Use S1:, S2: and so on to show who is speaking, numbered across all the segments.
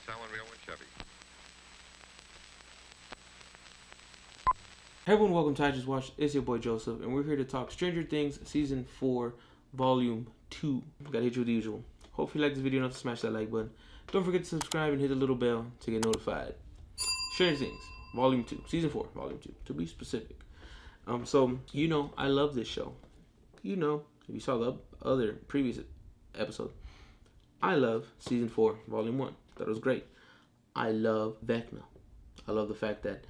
S1: selling real one Chevy.
S2: Hey everyone, welcome to IJustWatched. It's your boy Joseph, and we're here to talk Stranger Things Season 4, Volume 2. Gotta hit you with the usual. Hope you like this video enough to smash that like button. Don't forget to subscribe and hit the little bell to get notified. Stranger Things, Volume 2, Season 4, Volume 2, to be specific. So, you know, I love this show. You know, if you saw the other previous episode, I love Season 4, Volume 1. That was great. I love Vecna. I love the fact that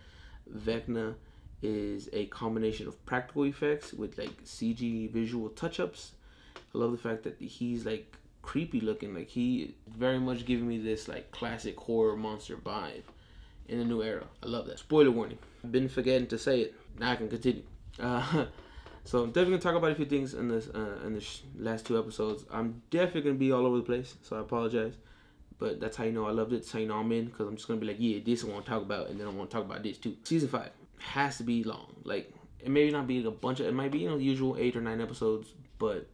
S2: Vecna is a combination of practical effects with like CG visual touch-ups. I love the fact that he's like creepy looking, like he very much giving me this like classic horror monster vibe in a new era. I love that. Spoiler warning. I've been forgetting to say it. Now I can continue. So I'm definitely gonna talk about a few things in this last two episodes. I'm definitely gonna be all over the place, so I apologize. But that's how you know I loved it. That's how you know I'm in, because I'm just gonna be like, yeah, this I want to talk about, and then I want to talk about this too. Season 5 has to be long. Like, it may not be a bunch of, it might be, you know, the usual 8 or 9 episodes, but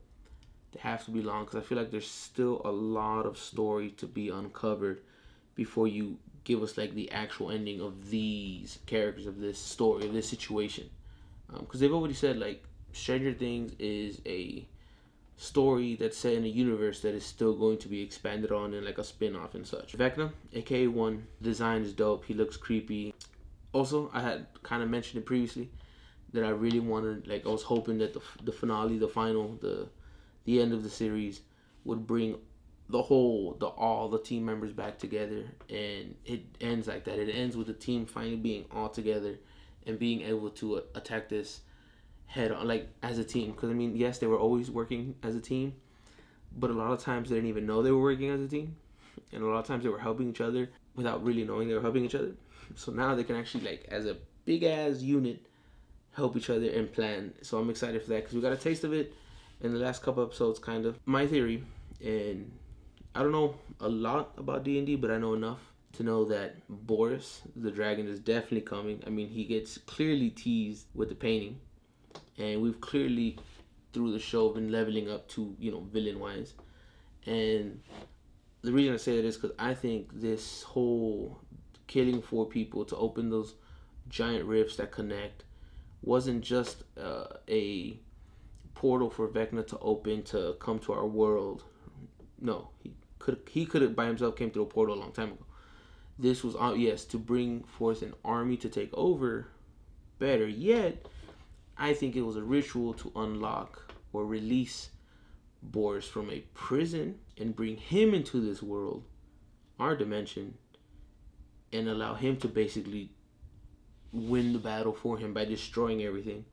S2: they have to be long because I feel like there's still a lot of story to be uncovered before you give us like the actual ending of these characters, of this story, of this situation. Because they've already said like Stranger Things is a story that's set in a universe that is still going to be expanded on in like a spin-off and such. Vecna, aka One, design is dope. He looks creepy. Also, I had kind of mentioned it previously that I really wanted, like, I was hoping that the finale, the final, the end of the series would bring all the team members back together, and it ends like that. It ends with the team finally being all together and being able to attack this head on, like, as a team. Because I mean, yes, they were always working as a team, but a lot of times they didn't even know they were working as a team, and a lot of times they were helping each other without really knowing they were helping each other. So now they can actually, like, as a big ass unit, help each other and plan. So I'm excited for that because we got a taste of it in the last couple episodes, kind of. My theory, and I don't know a lot about D&D, but I know enough to know that Borys, the dragon, is definitely coming. I mean, he gets clearly teased with the painting, and we've clearly, through the show, been leveling up to, you know, villain-wise. And the reason I say that is because I think this whole killing 4 people to open those giant rifts that connect wasn't just a portal for Vecna to open to come to our world. No, he could have by himself came through a portal a long time ago. This was, yes, to bring forth an army to take over. Better yet, I think it was a ritual to unlock or release Borys from a prison and bring him into this world, our dimension, and allow him to basically win the battle for him by destroying everything.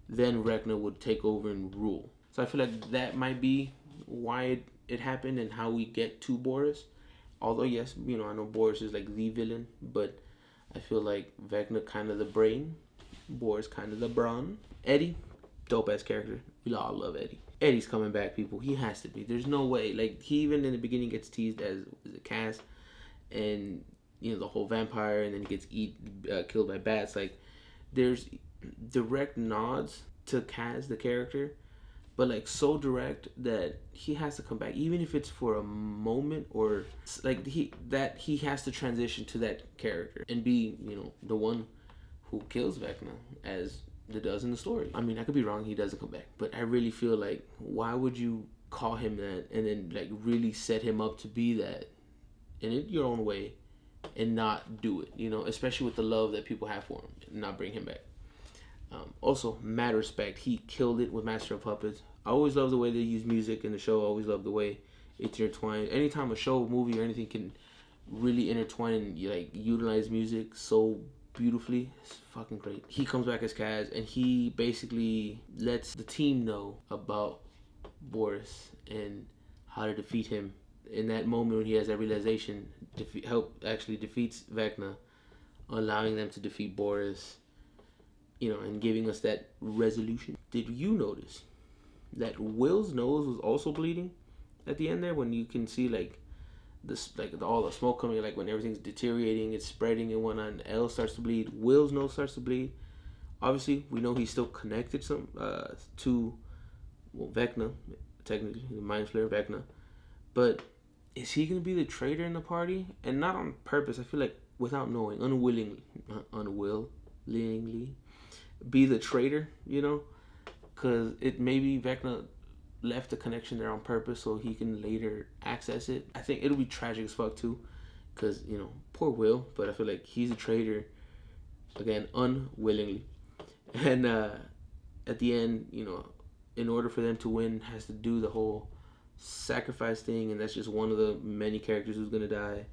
S2: Then Vecna would take over and rule. So I feel like that might be why it happened and how we get to Borys. Although, yes, you know, I know Borys is like the villain, but I feel like Vecna kind of the brain, Borys kind of the brawn. Eddie, dope ass character. We all love Eddie. Eddie's coming back, people. He has to be. There's no way. Like, he even in the beginning gets teased as a Cass, and you know, the whole vampire, and then he gets killed by bats. Like, there's direct nods to Kaz, the character, but like so direct that he has to come back, even if it's for a moment, or like he has to transition to that character and be, you know, the one who kills Vecna as it does in the story. I mean, I could be wrong, he doesn't come back, but I really feel like, why would you call him that and then like really set him up to be that in your own way and not do it, you know, especially with the love that people have for him, and not bring him back. Also, mad respect. He killed it with Master of Puppets. I always love the way they use music in the show. I always love the way it's intertwined. Anytime a show, movie, or anything can really intertwine and like utilize music so beautifully, it's fucking great. He comes back as Kaz, and he basically lets the team know about Borys and how to defeat him. In that moment when he has that realization, defeats Vecna, allowing them to defeat Borys, you know, and giving us that resolution. Did you notice that Will's nose was also bleeding at the end there, when you can see like this, like all the smoke coming, like when everything's deteriorating, it's spreading and whatnot, and Elle starts to bleed, Will's nose starts to bleed. Obviously, we know he's still connected to Vecna, technically, the Mind Flayer Vecna, but is he gonna be the traitor in the party? And not on purpose. I feel like without knowing, unwillingly, be the traitor. You know, because it maybe Vecna left the connection there on purpose so he can later access it. I think it'll be tragic as fuck too, because you know, poor Will. But I feel like he's a traitor again, unwillingly. And at the end, you know, in order for them to win, has to do the whole sacrifice thing, and that's just one of the many characters who's gonna die.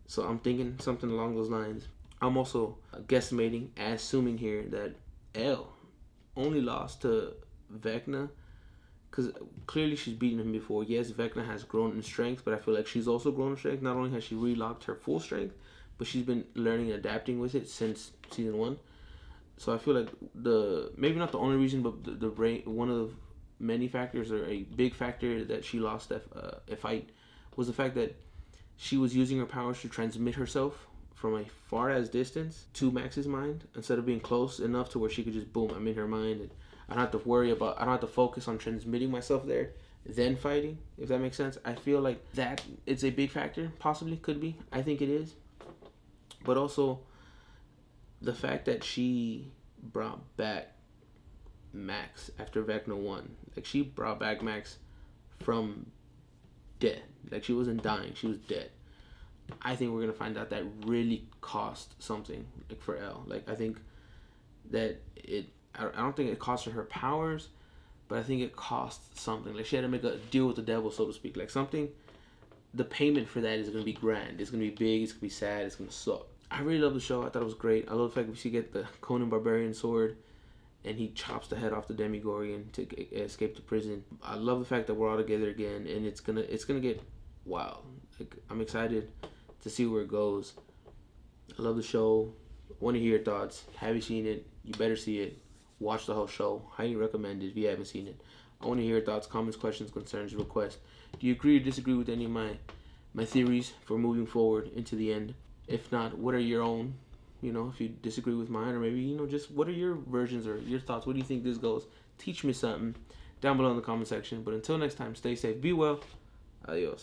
S2: So I'm thinking something along those lines. I'm also guesstimating, assuming here that Elle only lost to Vecna because clearly she's beaten him before. Yes, Vecna has grown in strength, but I feel like she's also grown in strength. Not only has she relocked her full strength, but she's been learning and adapting with it since season 1. So I feel like maybe not the only reason, but one of the many factors, or a big factor that she lost a fight, was the fact that she was using her powers to transmit herself from a far as distance to Max's mind instead of being close enough to where she could just boom, I'm in her mind, and I don't have to focus on transmitting myself there, then fighting, if that makes sense. I feel like that it's a big factor, possibly, could be. I think it is. But also the fact that she brought back Max after Vecna won. Like, she brought back Max from dead. Like, she wasn't dying, she was dead. I think we're gonna find out that really cost something, like, for Elle. Like, I think that I don't think it cost her powers, but I think it cost something. Like, she had to make a deal with the devil, so to speak. Like, something, the payment for that is gonna be grand. It's gonna be big, it's gonna be sad, it's gonna suck. I really love the show. I thought it was great. I love the fact that we get the Conan Barbarian sword and he chops the head off the Demigorgon to escape the prison. I love the fact that we're all together again, and it's gonna get wild. Like, I'm excited to see where it goes. I love the show. Want to hear your thoughts. Have you seen it? You better see it. Watch the whole show. Highly recommend it if you haven't seen it. I want to hear your thoughts, comments, questions, concerns, requests. Do you agree or disagree with any of my theories for moving forward into the end? If not, what are your own? You know, if you disagree with mine, or maybe, you know, just what are your versions or your thoughts? What do you think this goes? Teach me something down below in the comment section. But until next time, stay safe, be well. Adios.